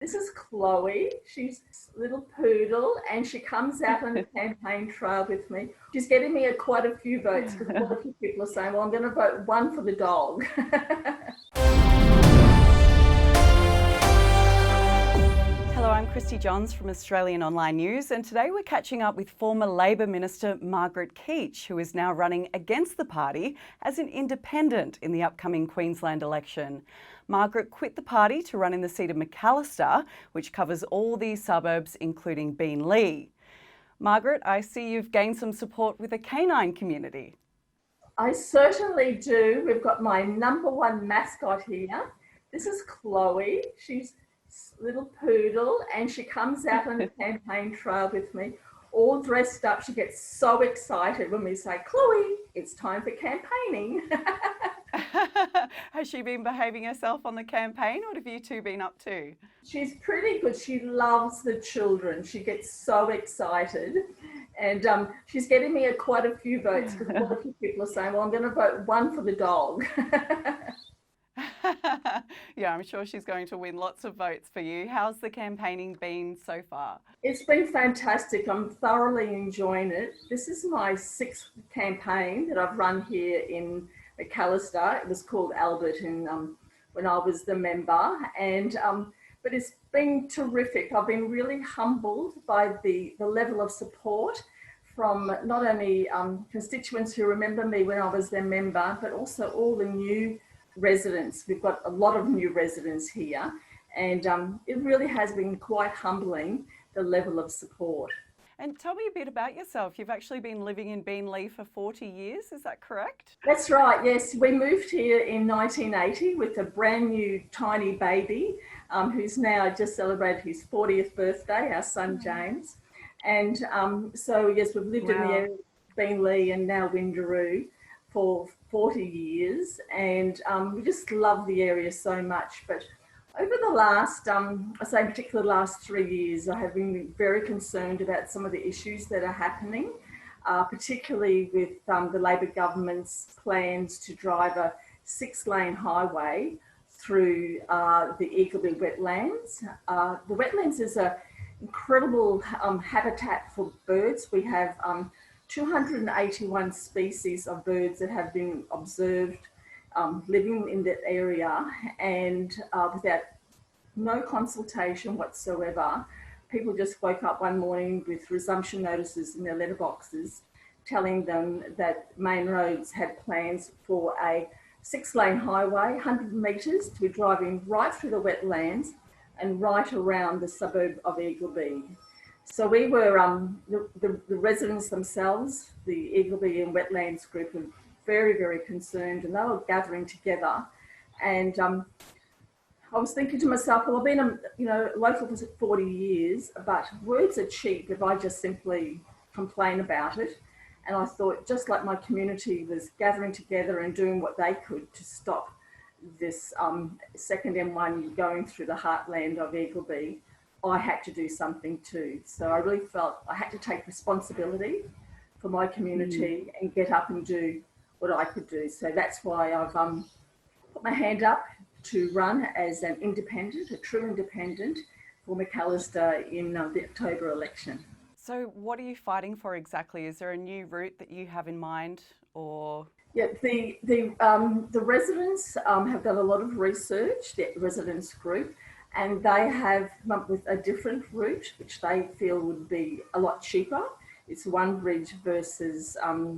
This is Chloe. She's a little poodle and she comes out on the campaign trail with me. She's getting me quite a few votes because quite a few people are saying, well, I'm going to vote one for the dog. Hello, I'm Christy Johns from Australian Online News, and today we're catching up with former Labor Minister Margaret Keech, who is now running against the party as an independent in the upcoming Queensland election. Margaret quit the party to run in the seat of Macalister, which covers all these suburbs, including Beenleigh. Margaret, I see you've gained some support with the canine community. I certainly do. We've got my number one mascot here. This is Chloe. She's a little poodle and she comes out on the campaign trail with me, all dressed up. She gets so excited when we say, Chloe, it's time for campaigning. Has she been behaving herself on the campaign? What have you two been up to? She's pretty good. She loves the children. She gets so excited. And she's getting me quite a few votes because quite a few people are saying, well, I'm going to vote one for the dog. Yeah, I'm sure she's going to win lots of votes for you. How's the campaigning been so far? It's been fantastic. I'm thoroughly enjoying it. This is my sixth campaign that I've run here in Macalister. It was called Albert when I was the member, and but it's been terrific. I've been really humbled by the level of support from not only constituents who remember me when I was their member, but also all the new residents. We've got a lot of new residents here, and it really has been quite humbling, the level of support. And tell me a bit about yourself. You've actually been living in Beenleigh for 40 years, is that correct? That's right, yes. We moved here in 1980 with a brand new tiny baby who's now just celebrated his 40th birthday, our son James. And so, yes, we've lived in the area of Beenleigh and now Windaroo for 40 years, and we just love the area so much. But over the last, I say in particular the last 3 years, I have been very concerned about some of the issues that are happening, particularly with the Labor government's plans to drive a 6-lane highway through the Eagleby wetlands. The wetlands is an incredible habitat for birds. We have 281 species of birds that have been observed living in that area, and without no consultation whatsoever. People just woke up one morning with resumption notices in their letterboxes telling them that Main Roads had plans for a 6-lane highway, 100 metres, to be driving right through the wetlands and right around the suburb of Eagleby. So we were, the residents themselves, the Eagleby and Wetlands group, were very, very concerned, and they were gathering together. And I was thinking to myself, well, I've been local for 40 years, but words are cheap if I just simply complain about it. And I thought, just like my community was gathering together and doing what they could to stop this second M1 going through the heartland of Eagleby, I had to do something too. So I really felt I had to take responsibility for my community and get up and do what I could do. So that's why I've put my hand up to run as an independent, a true independent, for Macalister in the October election. So what are you fighting for exactly? Is there a new route that you have in mind, or? Yeah, the residents have done a lot of research, the residents group, and they have come up with a different route, which they feel would be a lot cheaper. It's one bridge versus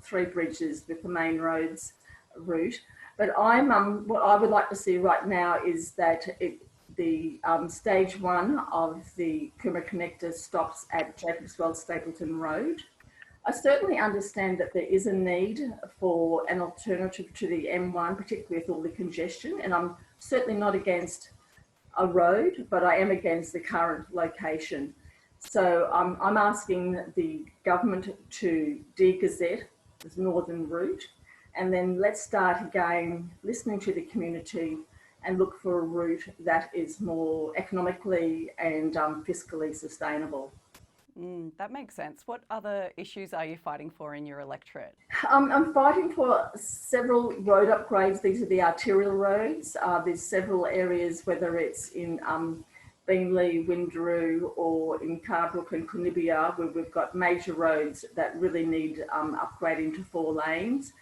3 bridges with the Main Roads route. But what I would like to see right now is that the stage 1 of the Coomera Connector stops at Jacobswell Stapleton Road. I certainly understand that there is a need for an alternative to the M1, particularly with all the congestion, and I'm certainly not against a road, but I am against the current location. So I'm asking the government to de-gazette this northern route, and then let's start again listening to the community and look for a route that is more economically and fiscally sustainable. That makes sense. What other issues are you fighting for in your electorate? I'm fighting for several road upgrades. These are the arterial roads. There's several areas, whether it's in Beenleigh, Windaroo, or in Carbrook and Cunibia, where we've got major roads that really need upgrading to 4 lanes.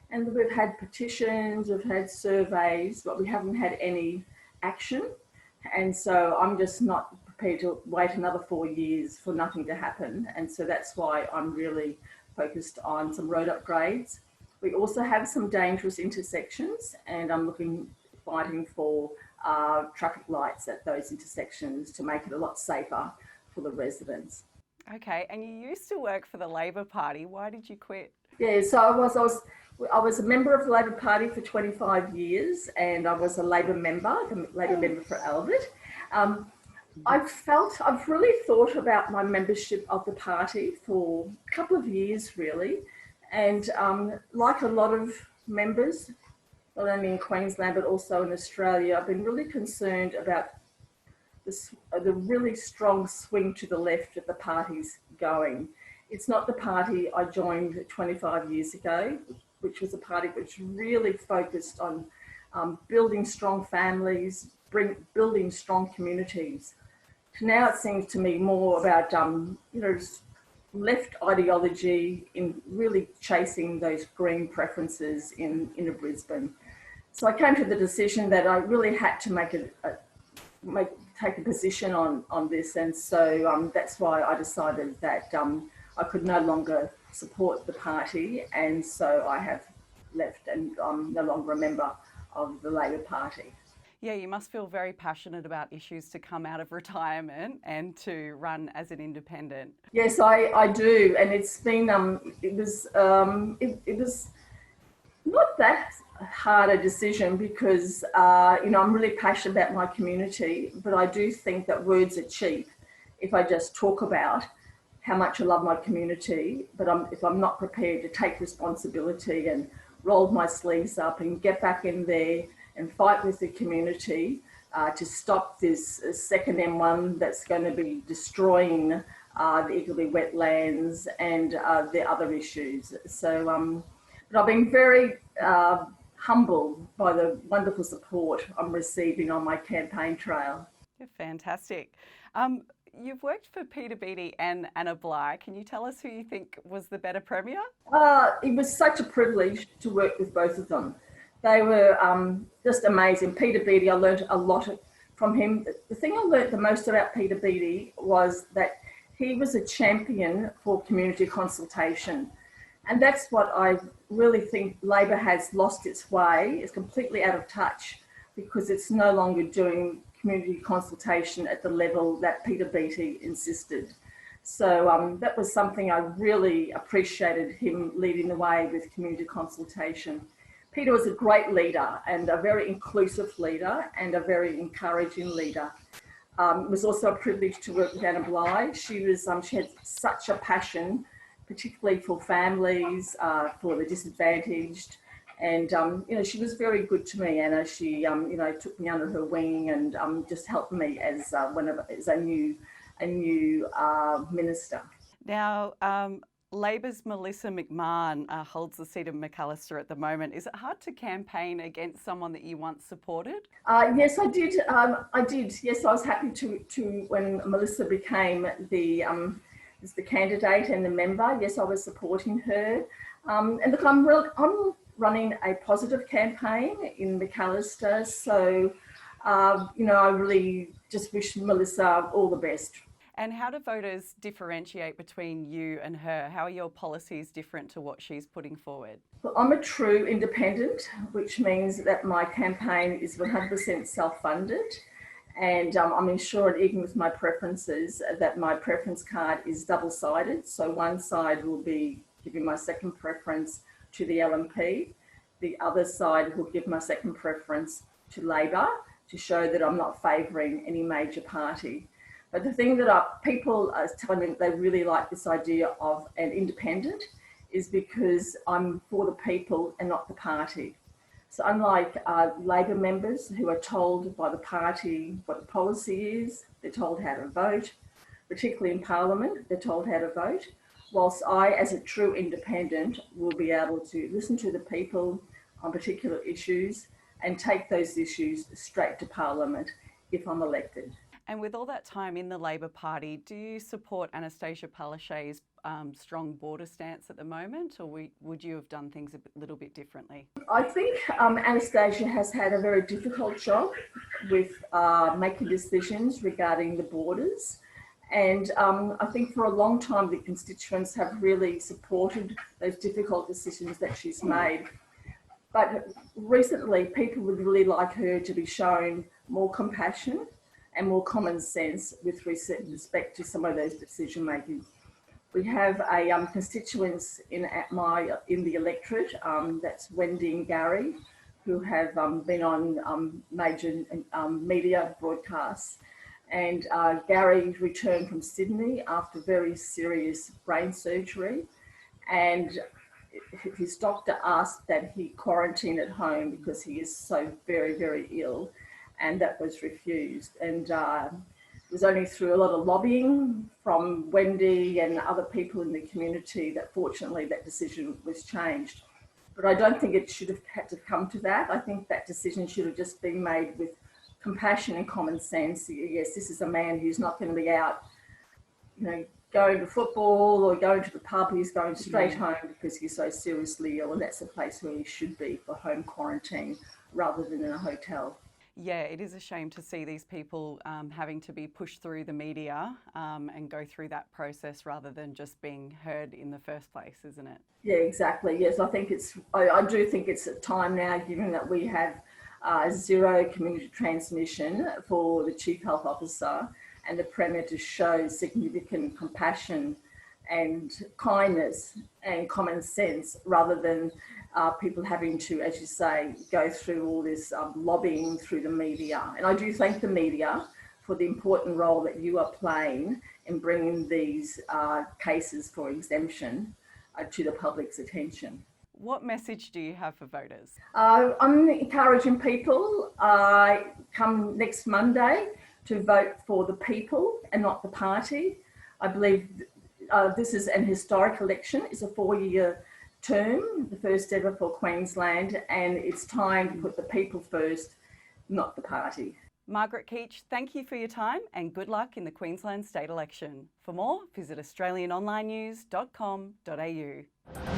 And we've had petitions, we've had surveys, but we haven't had any action. And so I'm just not prepared to wait another 4 years for nothing to happen. And so that's why I'm really focused on some road upgrades. We also have some dangerous intersections, and I'm fighting for traffic lights at those intersections to make it a lot safer for the residents. Okay, and you used to work for the Labor Party. Why did you quit? Yeah, so I was a member of the Labor Party for 25 years, and I was a Labor member, the Labor member for Albert. I've really thought about my membership of the party for a couple of years, really. And like a lot of members, not only in Queensland, but also in Australia, I've been really concerned about the really strong swing to the left that the party's going. It's not the party I joined 25 years ago, which was a party which really focused on building strong families, building strong communities. Now it seems to me more about, left ideology in really chasing those green preferences in inner Brisbane. So I came to the decision that I really had to take a position on this, and so that's why I decided that I could no longer support the party, and so I have left, and I'm no longer a member of the Labor Party. Yeah, you must feel very passionate about issues to come out of retirement and to run as an independent. Yes, I do, and it's been it was not that hard a decision because I'm really passionate about my community, but I do think that words are cheap if I just talk about how much I love my community, but if I'm not prepared to take responsibility and roll my sleeves up and get back in there and fight with the community to stop this second M1 that's going to be destroying the Eagleby wetlands and the other issues. So, but I've been very humbled by the wonderful support I'm receiving on my campaign trail. Yeah, fantastic. You've worked for Peter Beattie and Anna Bligh. Can you tell us who you think was the better Premier? It was such a privilege to work with both of them. They were just amazing. Peter Beattie, I learned a lot from him. The thing I learned the most about Peter Beattie was that he was a champion for community consultation. And that's what I really think Labor has lost its way. It's completely out of touch because it's no longer doing community consultation at the level that Peter Beattie insisted. So that was something I really appreciated, him leading the way with community consultation. Peter was a great leader and a very inclusive leader and a very encouraging leader. It was also a privilege to work with Anna Bligh. She had such a passion, particularly for families, for the disadvantaged. And, she was very good to me, Anna. She, took me under her wing and just helped me as a new minister. Now, Labor's Melissa McMahon holds the seat of Macalister at the moment. Is it hard to campaign against someone that you once supported? Yes, I did. Yes, I was happy to when Melissa became the candidate and the member. Yes, I was supporting her. And look, I'm running a positive campaign in Macalister. So, I really just wish Melissa all the best. And how do voters differentiate between you and her? How are your policies different to what she's putting forward? Well, I'm a true independent, which means that my campaign is 100% self-funded. And I'm ensured, even with my preferences, that my preference card is double-sided. So one side will be giving my second preference to the LMP. The other side will give my second preference to Labor to show that I'm not favouring any major party. But the thing that people are telling me that they really like this idea of an independent is because I'm for the people and not the party. So unlike Labor members who are told by the party what the policy is, they're told how to vote, particularly in Parliament, they're told how to vote, whilst I, as a true independent, will be able to listen to the people on particular issues and take those issues straight to Parliament if I'm elected. And with all that time in the Labor Party, do you support Anastasia Palaszczuk's strong border stance at the moment, or would you have done things a little bit differently? I think Anastasia has had a very difficult job with making decisions regarding the borders. And I think for a long time, the constituents have really supported those difficult decisions that she's made. But recently, people would really like her to be shown more compassion and more common sense with respect to some of those decision making. We have a constituents in the electorate, that's Wendy and Gary, who have been on major media broadcasts. And Gary returned from Sydney after very serious brain surgery, and his doctor asked that he quarantine at home because he is so very, very ill, and that was refused. And it was only through a lot of lobbying from Wendy and other people in the community that fortunately that decision was changed. But I don't think it should have had to come to that. I think that decision should have just been made with compassion and common sense. Yes, this is a man who's not going to be out, going to football or going to the pub. He's going straight home because he's so seriously ill, and that's the place where he should be for home quarantine rather than in a hotel. Yeah, it is a shame to see these people having to be pushed through the media and go through that process rather than just being heard in the first place, isn't it? Yeah, exactly. Yes, I do think it's a time now, given that we have zero community transmission for the Chief Health Officer and the Premier to show significant compassion and kindness and common sense rather than people having to, as you say, go through all this lobbying through the media. And I do thank the media for the important role that you are playing in bringing these cases for exemption to the public's attention. What message do you have for voters? I'm encouraging people come next Monday to vote for the people and not the party. I believe this is an historic election. It's a 4-year term, the first ever for Queensland, and it's time to put the people first, not the party. Margaret Keech, thank you for your time and good luck in the Queensland state election. For more, visit australianonlinenews.com.au.